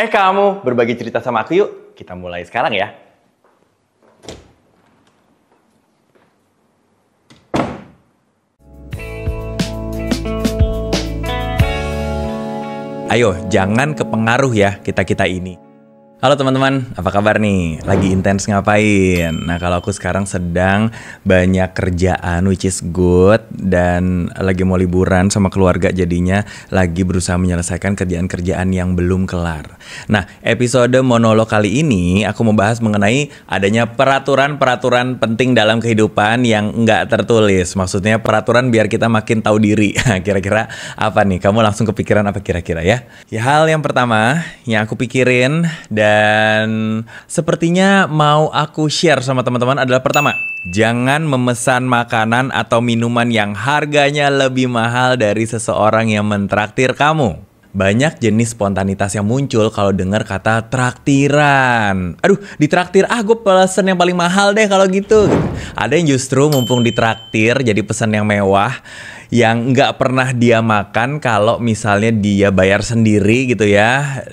Kamu berbagi cerita sama aku yuk. Kita mulai sekarang ya. Ayo, jangan kepengaruh ya kita-kita ini. Halo teman-teman, apa kabar nih? Lagi intens ngapain? Nah, kalau aku sekarang sedang banyak kerjaan, which is good. Dan lagi mau liburan sama keluarga, jadinya lagi berusaha menyelesaikan kerjaan-kerjaan yang belum kelar. Nah, episode monolog kali ini aku mau bahas mengenai adanya peraturan-peraturan penting dalam kehidupan yang nggak tertulis. Maksudnya peraturan biar kita makin tahu diri. Kira-kira apa nih? Kamu langsung kepikiran apa kira-kira ya? Ya, hal yang pertama yang aku pikirin dan sepertinya mau aku share sama teman-teman adalah pertama, jangan memesan makanan atau minuman yang harganya lebih mahal dari seseorang yang mentraktir kamu. Banyak jenis spontanitas yang muncul kalau dengar kata traktiran. Aduh, ditraktir, gue pesen yang paling mahal deh kalau gitu. Ada yang justru mumpung ditraktir jadi pesan yang mewah yang nggak pernah dia makan kalau misalnya dia bayar sendiri gitu ya.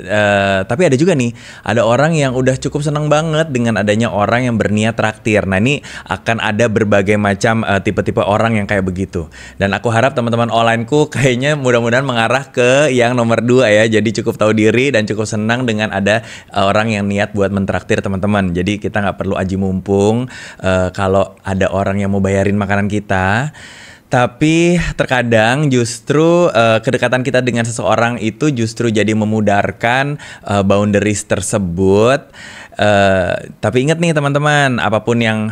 Tapi ada juga nih, ada orang yang udah cukup seneng banget dengan adanya orang yang berniat traktir. Nah, ini akan ada berbagai macam tipe-tipe orang yang kayak begitu. Dan aku harap teman-teman onlineku kayaknya mudah-mudahan mengarah ke yang nomor 2 ya. Jadi cukup tahu diri dan cukup senang dengan ada orang yang niat buat mentraktir teman-teman. Jadi kita nggak perlu aji mumpung kalau ada orang yang mau bayarin makanan kita. Tapi terkadang justru kedekatan kita dengan seseorang itu justru jadi memudarkan boundaries tersebut. Tapi ingat nih teman-teman, apapun yang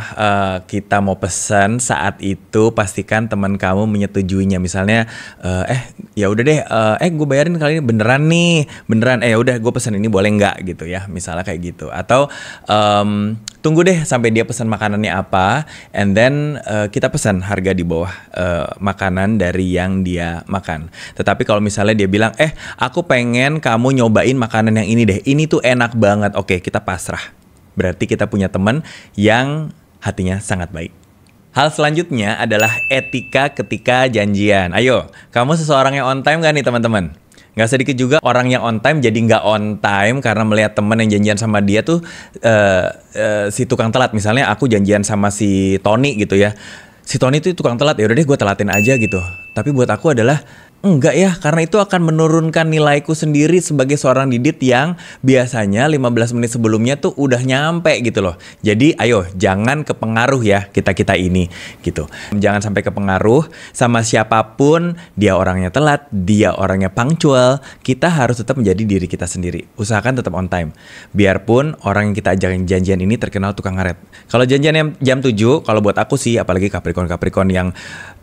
kita mau pesan saat itu pastikan teman kamu menyetujuinya. Misalnya, ya udah deh, gue bayarin kali ini beneran nih, beneran. Ya udah gue pesan ini boleh nggak gitu ya, misalnya kayak gitu. Atau tunggu deh sampai dia pesan makanannya apa, and then kita pesan harga di bawah makanan dari yang dia makan. Tetapi kalau misalnya dia bilang, aku pengen kamu nyobain makanan yang ini deh, ini tuh enak banget. Oke, kita pasrah. Berarti kita punya teman yang hatinya sangat baik. Hal selanjutnya adalah etika ketika janjian. Ayo, kamu seseorang yang on time gak nih teman-teman? Gak sedikit juga orang yang on time jadi gak on time karena melihat temen yang janjian sama dia tuh si tukang telat. Misalnya aku janjian sama si Tony gitu ya. Si Tony tuh tukang telat, ya udah deh gue telatin aja gitu. Tapi buat aku adalah enggak ya, karena itu akan menurunkan nilaiku sendiri sebagai seorang didit yang biasanya 15 menit sebelumnya tuh udah nyampe gitu loh. Jadi ayo jangan kepengaruh ya kita-kita ini gitu. Jangan sampai kepengaruh sama siapapun, dia orangnya telat, dia orangnya punctual, kita harus tetap menjadi diri kita sendiri. Usahakan tetap on time. Biarpun orang yang kita ajak janjian ini terkenal tukang ngaret. Kalau janjian jam 7, kalau buat aku sih, apalagi Capricorn yang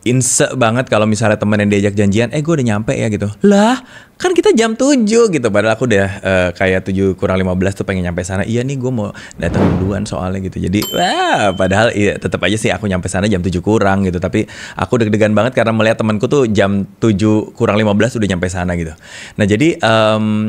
insek banget kalau misalnya temen yang diajak janjian, gue udah nyampe ya gitu. Lah, kan kita jam 7 gitu. Padahal aku udah kayak 7 kurang 15 tuh pengen nyampe sana. Iya nih gue mau datang duluan soalnya gitu. Jadi, padahal tetap aja sih aku nyampe sana jam 7 kurang gitu. Tapi aku deg-degan banget karena melihat temanku tuh jam 7 kurang 15 udah nyampe sana gitu. Nah, jadi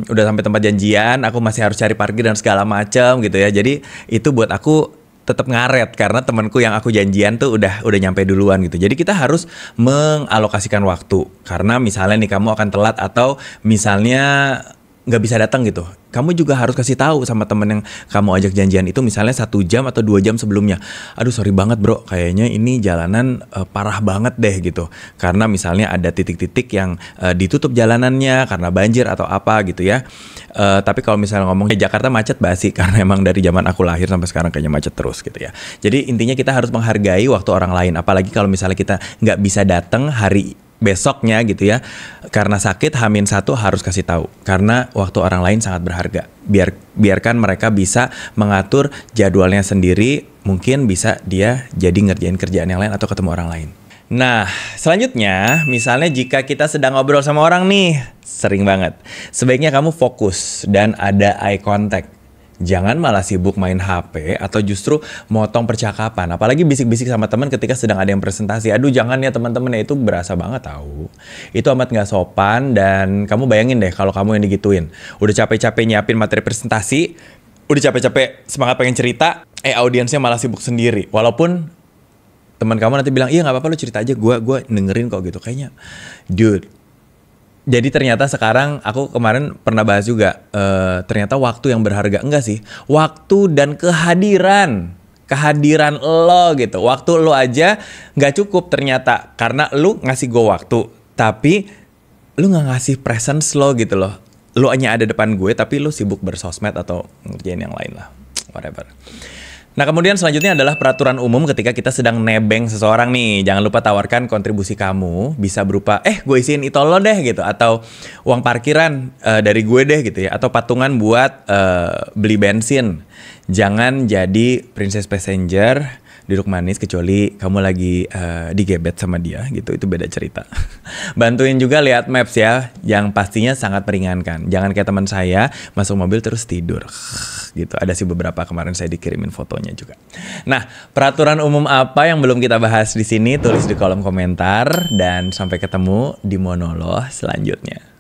udah sampai tempat janjian, aku masih harus cari parkir dan segala macam gitu ya. Jadi, itu buat aku tetap ngaret karena temanku yang aku janjian tuh udah nyampe duluan gitu. Jadi kita harus mengalokasikan waktu. Karena misalnya nih kamu akan telat atau misalnya nggak bisa datang gitu. Kamu juga harus kasih tahu sama temen yang kamu ajak janjian itu misalnya 1 jam atau 2 jam sebelumnya. Aduh sorry banget bro, kayaknya ini jalanan parah banget deh gitu. Karena misalnya ada titik-titik yang ditutup jalanannya karena banjir atau apa gitu ya. Tapi kalau misalnya ngomong Jakarta macet basi karena emang dari zaman aku lahir sampai sekarang kayaknya macet terus gitu ya. Jadi intinya kita harus menghargai waktu orang lain. Apalagi kalau misalnya kita nggak bisa datang hari besoknya gitu ya, karena sakit H-1 harus kasih tahu karena waktu orang lain sangat berharga. Biarkan mereka bisa mengatur jadwalnya sendiri, mungkin bisa dia jadi ngerjain kerjaan yang lain atau ketemu orang lain. Nah, selanjutnya misalnya jika kita sedang ngobrol sama orang nih, sering banget, sebaiknya kamu fokus dan ada eye contact. Jangan malah sibuk main HP atau justru motong percakapan. Apalagi bisik-bisik sama teman ketika sedang ada yang presentasi. Aduh jangan ya teman-teman, ya itu berasa banget tahu. Itu amat gak sopan dan kamu bayangin deh kalau kamu yang digituin. Udah capek-capek nyiapin materi presentasi, udah capek-capek semangat pengen cerita, audiensnya malah sibuk sendiri. Walaupun teman kamu nanti bilang, iya gak apa-apa lu cerita aja, gue dengerin kok gitu. Kayaknya, dude, Jadi ternyata sekarang aku kemarin pernah bahas juga, ternyata waktu yang berharga, enggak sih, waktu dan kehadiran lo gitu. Waktu lo aja nggak cukup ternyata, karena lo ngasih gue waktu, tapi lo nggak ngasih presence lo gitu loh. Lo hanya ada depan gue, tapi lo sibuk bersosmed atau ngerjain yang lain lah, whatever. Nah kemudian selanjutnya adalah peraturan umum ketika kita sedang nebeng seseorang nih. Jangan lupa tawarkan kontribusi kamu, bisa berupa gue isiin itu lo deh gitu, atau uang parkiran dari gue deh gitu ya, atau patungan buat beli bensin. Jangan jadi princess passenger duduk manis kecuali kamu lagi digebet sama dia gitu, itu beda cerita. Bantuin juga lihat maps ya, yang pastinya sangat meringankan. Jangan kayak teman saya masuk mobil terus tidur gitu. Ada sih beberapa kemarin saya dikirimin fotonya juga. Nah, peraturan umum apa yang belum kita bahas di sini tulis di kolom komentar, dan sampai ketemu di monolog selanjutnya.